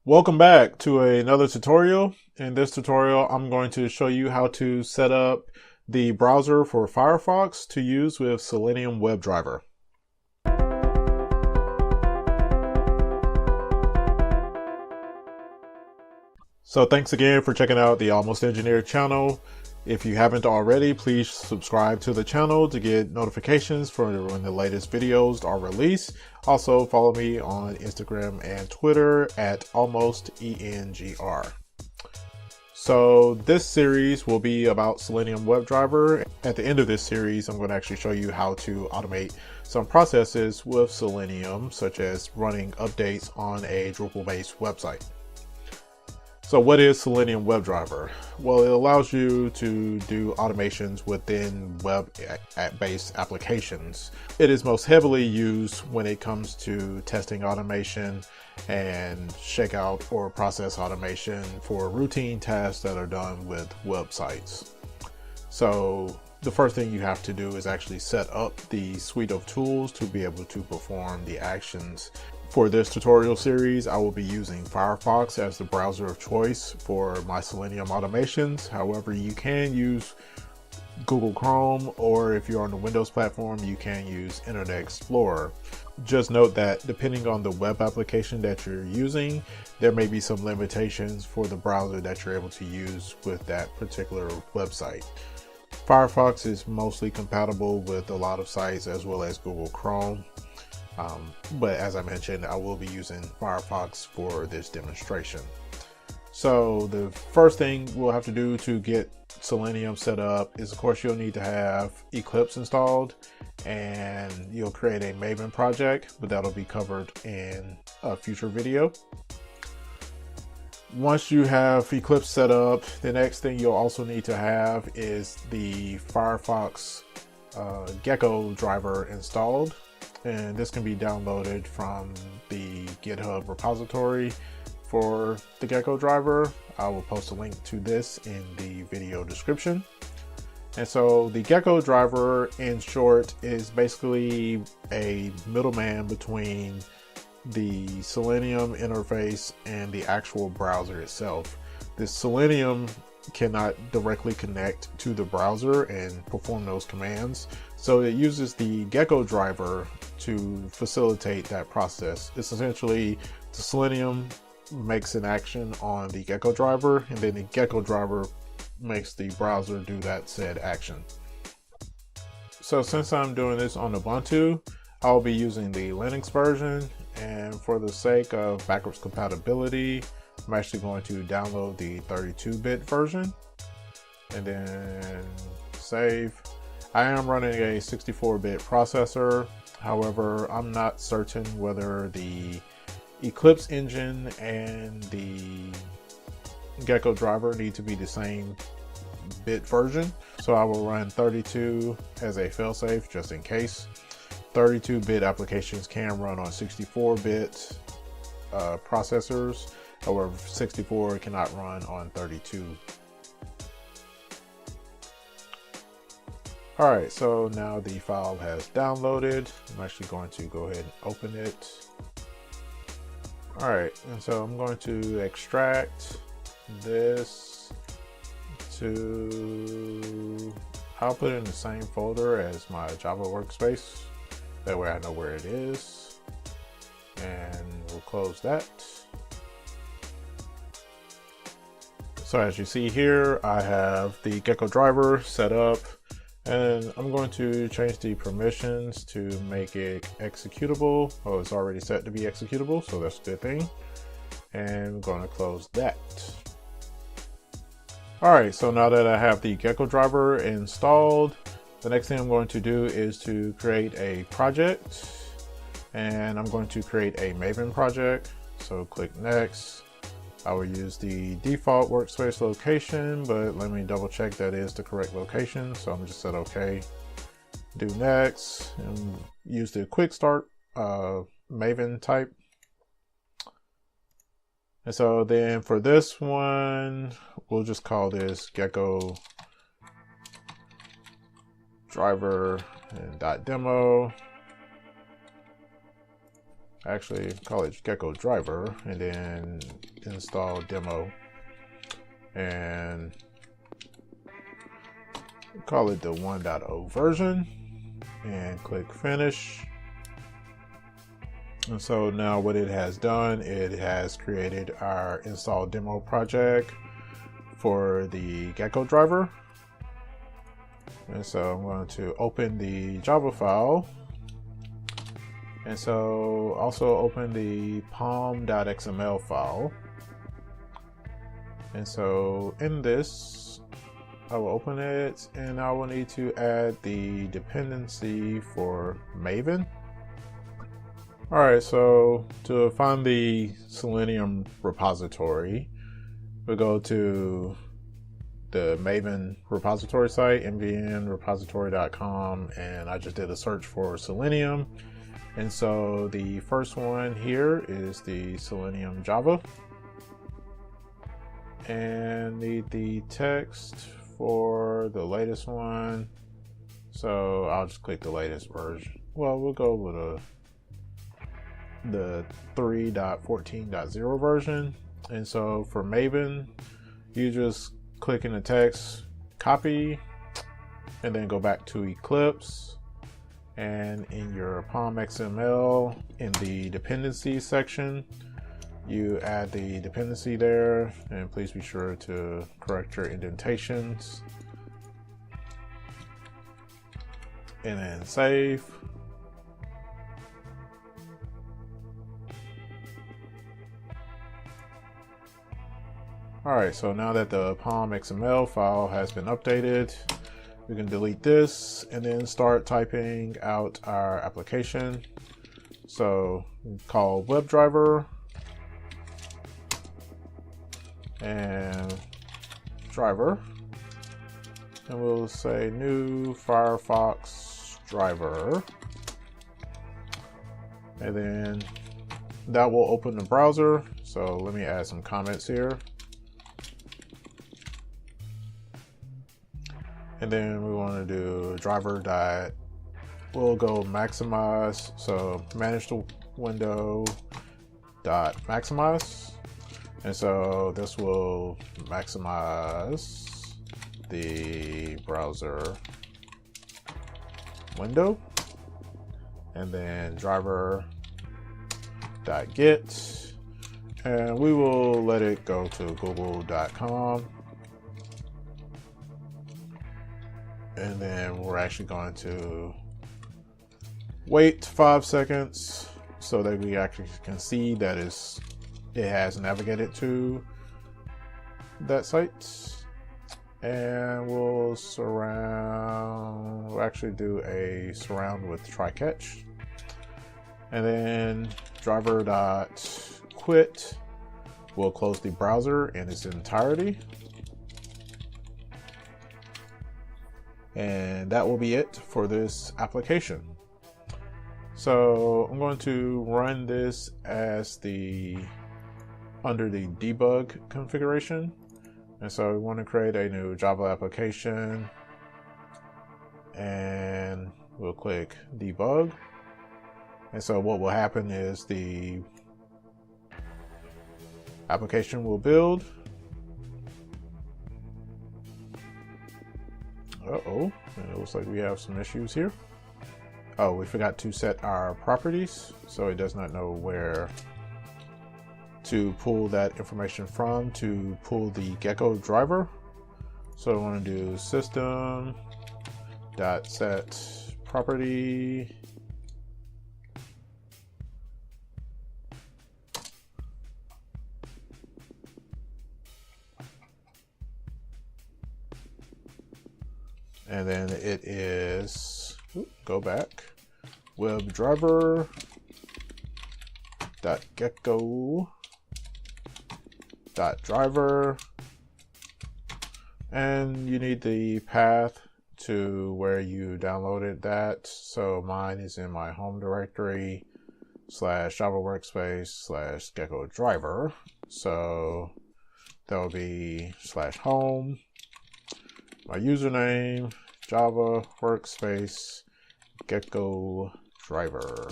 Welcome back to another tutorial. In this tutorial, I'm going to show you how to set up the browser for Firefox to use with Selenium Webdriver. So thanks again for checking out the Almost Engineered channel. If you haven't already, please subscribe to the channel to get notifications for when the latest videos are released. Also follow me on Instagram and Twitter at almostengr. So this series will be about Selenium Webdriver. At the end of this series, I'm going to actually show you how to automate some processes with Selenium, such as running updates on a Drupal-based website. So what is Selenium Webdriver? Well, it allows you to do automations within web-based applications. It is most heavily used when it comes to testing automation and shakeout or process automation for routine tasks that are done with websites. So the first thing you have to do is actually set up the suite of tools to be able to perform the actions. For this tutorial series, I will be using Firefox as the browser of choice for my Selenium automations. However, you can use Google Chrome, or if you're on the Windows platform, you can use Internet Explorer. Just note that depending on the web application that you're using, there may be some limitations for the browser that you're able to use with that particular website. Firefox is mostly compatible with a lot of sites as well as Google Chrome. But as I mentioned, I will be using Firefox for this demonstration. So the first thing we'll have to do to get Selenium set up is, of course, you'll need to have Eclipse installed, and you'll create a Maven project, but that'll be covered in a future video. Once you have Eclipse set up, the next thing you'll also need to have is the Firefox Gecko driver installed. And this can be downloaded from the GitHub repository for the Gecko driver. I will post a link to this in the video description. And so the Gecko driver, in short, is basically a middleman between the Selenium interface and the actual browser itself. The Selenium cannot directly connect to the browser and perform those commands, so it uses the Gecko driver to facilitate that process. It's essentially the Selenium makes an action on the Gecko driver, and then the Gecko driver makes the browser do that said action. So since I'm doing this on Ubuntu, I'll be using the Linux version, and for the sake of backwards compatibility, I'm actually going to download the 32-bit version and then save. I am running a 64-bit processor. However, I'm not certain whether the Eclipse engine and the Gecko driver need to be the same bit version. So I will run 32 as a failsafe just in case. 32-bit applications can run on 64-bit processors. However, 64 cannot run on 32. Alright, so now the file has downloaded. I'm actually going to go ahead and open it. Alright, and so I'm going to extract this to, I'll put it in the same folder as my Java workspace. That way I know where it is. And we'll close that. So as you see here, I have the Gecko driver set up, and I'm going to change the permissions to make it executable. Oh, it's already set to be executable, so that's a good thing. And I'm going to close that. All right, so now that I have the Gecko driver installed, the next thing I'm going to do is to create a project, and I'm going to create a Maven project. So click next. I will use the default workspace location, but let me double check that is the correct location. So I'm just set OK. Do next and use the quick start Maven type. And so then for this one, we'll just call this Gecko driver and .demo. Actually call it Gecko driver and then git install demo and call it the 1.0 version and click finish. And so now what it has done, it has created our install demo project for the Gecko driver. And so I'm going to open the Java file. And so also open the pom.xml file. And so in this, I will open it and I will need to add the dependency for Maven. All right, so to find the Selenium repository, we'll go to the Maven repository site, mvnrepository.com, and I just did a search for Selenium. And so the first one here is the Selenium Java. And need the text for the latest one. So I'll just click the latest version. Well, we'll go with the 3.14.0 version. And so for Maven, you just click in the text, copy, and then go back to Eclipse. And in your POM XML, in the dependency section, you add the dependency there, and please be sure to correct your indentations. And then save. All right, so now that the POM XML file has been updated, we can delete this and then start typing out our application. So call Webdriver and driver, and we'll say new Firefox driver, and then that will open the browser. So let me add some comments here. And then we want to do driver dot, we'll go maximize, so manage the window dot maximize. And so this will maximize the browser window. And then driver dot get, and we will let it go to google.com. And then we're actually going to wait 5 seconds so that we actually can see that it has navigated to that site. And we'll actually do a surround with try catch. And then driver.quit will close the browser in its entirety. And that will be it for this application. So I'm going to run this as under the debug configuration. And so we want to create a new Java application, and we'll click debug. And so what will happen is the application will build. Uh-oh, and it looks like we have some issues here. Oh, we forgot to set our properties, so it does not know where to pull that information from to pull the Gecko driver. So I want to do system.set property. And then it is, go back, Webdriver .gecko .driver, and you need the path to where you downloaded that. So mine is in my home directory /Java workspace /Gecko driver. So that will be /home, my username, Java workspace, Gecko driver.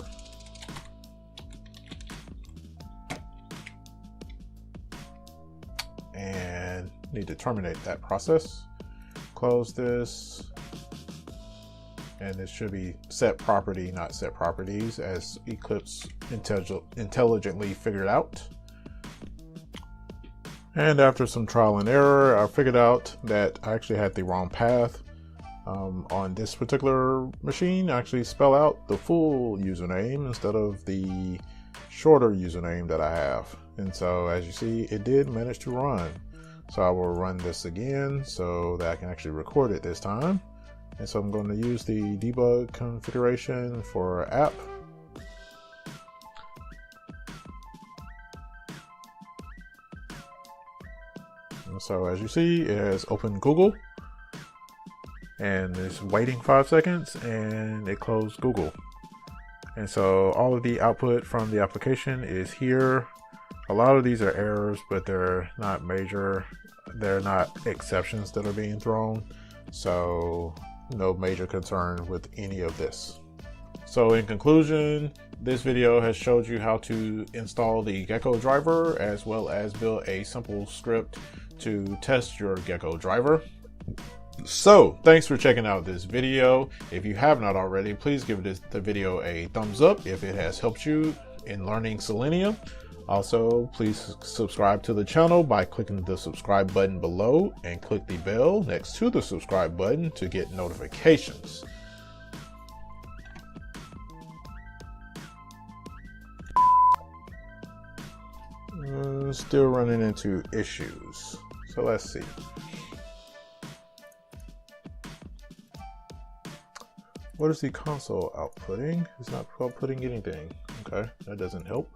and need to terminate that process. Close this, and it should be set property, not set properties, as Eclipse intelligently figured out. And after some trial and error, I figured out that I actually had the wrong path. On this particular machine, I actually spell out the full username instead of the shorter username that I have. And so as you see, it did manage to run. So I will run this again so that I can actually record it this time. And so I'm going to use the debug configuration for app. And so as you see, it has opened Google and it's waiting 5 seconds and it closed Google. And so all of the output from the application is here. A lot of these are errors, but they're not major. They're not exceptions that are being thrown. So no major concern with any of this. So in conclusion, this video has showed you how to install the Gecko driver as well as build a simple script to test your Gecko driver. So thanks for checking out this video. If you have not already, please give the video a thumbs up if it has helped you in learning Selenium. Also, please subscribe to the channel by clicking the subscribe button below and click the bell next to the subscribe button to get notifications. Still running into issues. So let's see. What is the console outputting? It's not outputting anything. Okay, that doesn't help.